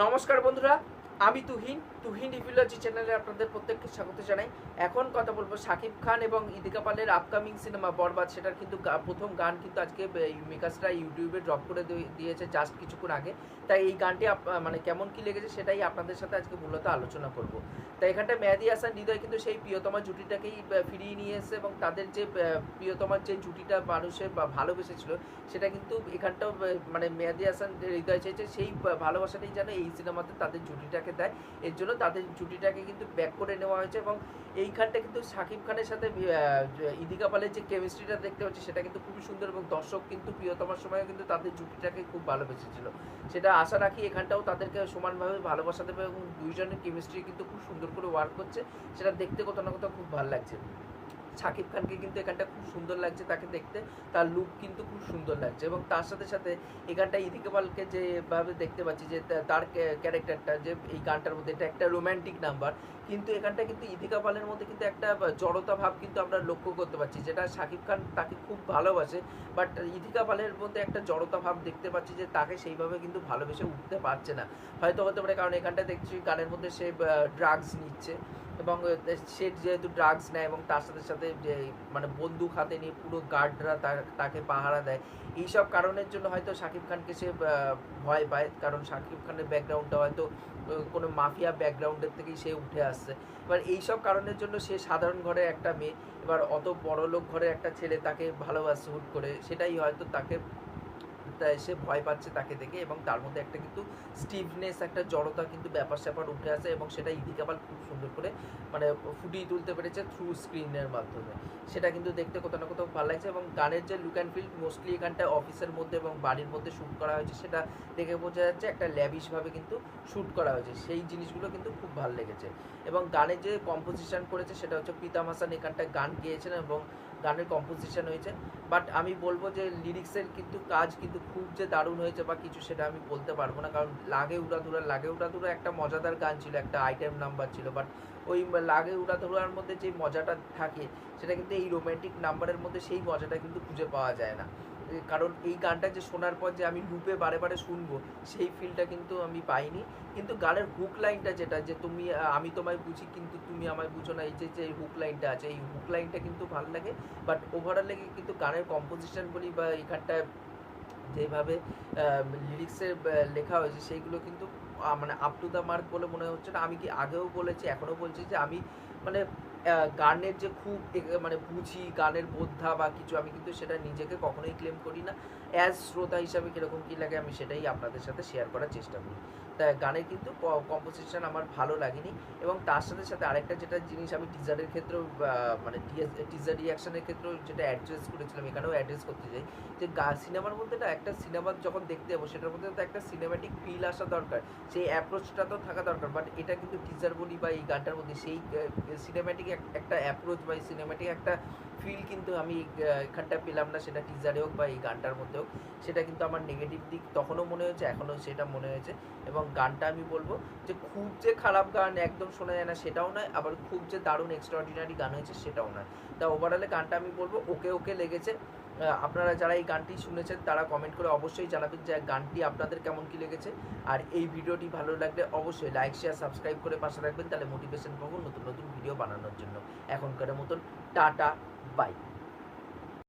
নমস্কার বন্ধুরা, আমি তুহিন রিভিউলজি চ্যানেলে আপনাদের প্রত্যেককে স্বাগত জানাই। এখন কথা বলবো শাকিব খান এবং ইদিকা পালের আপকামিং সিনেমা বরবাদ, সেটার কিন্তু প্রথম গান কিন্তু আজকে মেকার্সরা ইউটিউবে ড্রপ করে দিয়েছে জাস্ট কিছুক্ষণ আগে। তাই এই গানটি মানে কেমন কি লেগেছে সেটাই আপনাদের সাথে আজকে মূলত আলোচনা করব। তাই এখানটা মেহেদী হাসান হৃদয় কিন্তু সেই প্রিয়তমা জুটিটাকেই ফিরিয়ে নিয়ে এসেছে এবং তাদের যে প্রিয়তমার যে জুটিটা মানুষের ভালোবেসেছিল সেটা কিন্তু এখানটাও মানে মেহেদী হাসান হৃদয় চাইছে সেই ভালোবাসাটাই যেন এই সিনেমাতে তাদের জুটিটাকে দেয়। এর জন্য তাদের জুটিটাকে কিন্তু ব্যাক করে নেওয়া হয়েছে এবং এইখানটা কিন্তু শাকিব খানের সাথে ইদিকা পালের যে কেমিস্ট্রিটা দেখতে পাচ্ছি সেটা কিন্তু খুবই সুন্দর এবং দর্শক কিন্তু প্রিয়তমার সময়ও কিন্তু তাদের জুটিটাকে খুব ভালোবেসেছিল। সেটা আশা রাখি এখানটাও তাদেরকে সমানভাবে ভালোবাসা দেবে এবং দুইজনের কেমিস্ট্রি কিন্তু খুব সুন্দর করে ওয়ার্ক করছে, সেটা দেখতে কোথাও না কোথাও খুব ভালো লাগছে। শাকিব খানকে কিন্তু এখানটা খুব সুন্দর লাগছে, তাকে দেখতে তার লুক কিন্তু খুব সুন্দর লাগছে এবং তার সাথে সাথে এখানটা ইদিকা পালকে যেভাবে দেখতে পাচ্ছি যে তার ক্যারেক্টারটা যে এই গানটার মধ্যে এটা একটা রোম্যান্টিক নাম্বার, কিন্তু এখানটা কিন্তু ইদিকা পালের মধ্যে কিন্তু একটা জড়তা ভাব কিন্তু আমরা লক্ষ্য করতে পারছি, যেটা শাকিব খান তাকে খুব ভালোবাসে, বাট ইদিকা পালের মধ্যে একটা জড়তা ভাব দেখতে পাচ্ছি যে তাকে সেইভাবে কিন্তু ভালোবেসে উঠতে পারছে না। হয়তো হতে পারে কারণ এখানটা দেখছি গানের মধ্যে সে ড্রাগস নিচ্ছে এবং সে যেহেতু ড্রাগস নেয় এবং তার সাথে সাথে যে মানে বন্দুক হাতে নিয়ে পুরো গার্ডরা তাকে পাহারা দেয়, এইসব কারণের জন্য হয়তো শাকিব খানকে সে ভয় পায়, কারণ শাকিব খানের ব্যাকগ্রাউন্ডটা হয়তো কোনো মাফিয়া ব্যাকগ্রাউন্ডের থেকেই সে উঠে আসছে। এবার এইসব কারণের জন্য সে সাধারণ ঘরের একটা মেয়ে, এবার অত বড়লোক ঘরের একটা ছেলে তাকে ভালোবাসে হুট করে, সেটাই হয়তো তাকে সে ভয় পাচ্ছে তাকে দেখে এবং তার মধ্যে একটা কিন্তু স্টিফনেস, একটা জড়তা কিন্তু ব্যাপার স্যাপার উঠে আসে এবং সেটা ইদিকা পাল খুব সুন্দর করে মানে ফুটিয়ে তুলতে পেরেছে থ্রু স্ক্রিনের মাধ্যমে। সেটা কিন্তু দেখতে কোথাও না কোথাও ভালো লাগছে এবং গানের যে লুক অ্যান্ড ফিল মোস্টলি এখানটা অফিসের মধ্যে এবং বাড়ির মধ্যে শ্যুট করা হয়েছে, সেটা দেখে বোঝা যাচ্ছে একটা ল্যাবিশভাবে কিন্তু শ্যুট করা হয়েছে, সেই জিনিসগুলো কিন্তু খুব ভালো লেগেছে। এবং গানের যে কম্পোজিশন করেছে সেটা হচ্ছে প্রীতম হাসান এখানটা গান গেয়েছেন এবং গানের কম্পোজিশন হয়েছে। বাট আমি বলবো যে লিরিক্সের কিন্তু কাজ কিন্তু খুব যে দারুণ হয়েছে বা কিছু সেটা আমি বলতে পারবো না, কারণ লাগে উড়াধুরা একটা মজাদার গান ছিল, একটা আইটেম নাম্বার ছিল, বাট ওই লাগে উড়াধুরার মধ্যে যে মজাটা থাকে সেটা কিন্তু এই রোম্যান্টিক নাম্বারের মধ্যে সেই মজাটা কিন্তু খুঁজে পাওয়া যায় না। কারণ এই গানটা যে শোনার পর যে আমি লুপে বারে বারে শুনবো সেই ফিলটা কিন্তু আমি পাইনি। কিন্তু গানের হুক লাইনটা যেটা যে তুমি আমি তোমায় বুঝি কিন্তু তুমি আমায় বুঝো না, এই যে হুক লাইনটা আছে এই হুক লাইনটা কিন্তু ভালো লাগে। বাট ওভারঅলে কিন্তু গানের কম্পোজিশন বলি বা এখানটায় যেভাবে লিরিক্সের লেখা হয়েছে সেইগুলো কিন্তু মানে আপ টু দ্য মার্ক বলে মনে হচ্ছে না। আমি কি আগেও বলেছি এখনও বলছি যে আমি মানে গানের যে খুব মানে বুঝি গানের বোদ্ধা বা কিছু, আমি কিন্তু সেটা নিজেকে কখনোই ক্লেম করি না। অ্যাজ শ্রোতা হিসাবে কীরকম কী লাগে আমি সেটাই আপনাদের সাথে শেয়ার করার চেষ্টা করি। তাই গানের কিন্তু কম্পোজিশন আমার ভালো লাগেনি এবং তার সাথে সাথে আরেকটা যেটা জিনিস আমি টিজারের ক্ষেত্রেও মানে টিজার রিয়াকশনের ক্ষেত্রেও যেটা অ্যাড্রেস করেছিলাম এখানেও অ্যাড্রেস করতে চাই যে সিনেমার মধ্যে না একটা সিনেমা যখন দেখতে যাবো সেটার মধ্যে তো একটা সিনেম্যাটিক ফিল আসা দরকার, সেই অ্যাপ্রোচটা তো থাকা দরকার। বাট এটা কিন্তু টিজার বলি বা এই গানটার মধ্যে সেই সিনেম্যাটিক একটা অ্যাপ্রোচ বা সিনেম্যাটিক একটা ফিল কিন্তু আমি এখানটা পেলাম না, সেটা টিজারে হোক বা এই গানটার মধ্যে হোক। সেটা কিন্তু আমার নেগেটিভ দিক তখনও মনে হয়েছে, এখনও সেটা মনে হয়েছে। এবং গানটা আমি বলবো যে খুব যে খারাপ গান একদম শোনা যায় না সেটাও নয়, আবার খুব যে দারুণ এক্সট্রাঅর্ডিনারি গান হয়েছে সেটাও নয়। তা ওভারঅলে গানটা আমি বলবো ওকে লেগেছে। আপনারা যারা এই গানটি শুনেছেন তারা কমেন্ট করে অবশ্যই জানাবেন যে গানটি আপনাদের কেমন কী লেগেছে। আর এই ভিডিওটি ভালো লাগলে অবশ্যই লাইক শেয়ার সাবস্ক্রাইব করে পাশে রাখবেন, তাহলে মোটিভেশন পাবো নতুন নতুন ভিডিও বানানোর জন্য। এখনকার মতন টাটা, বাই।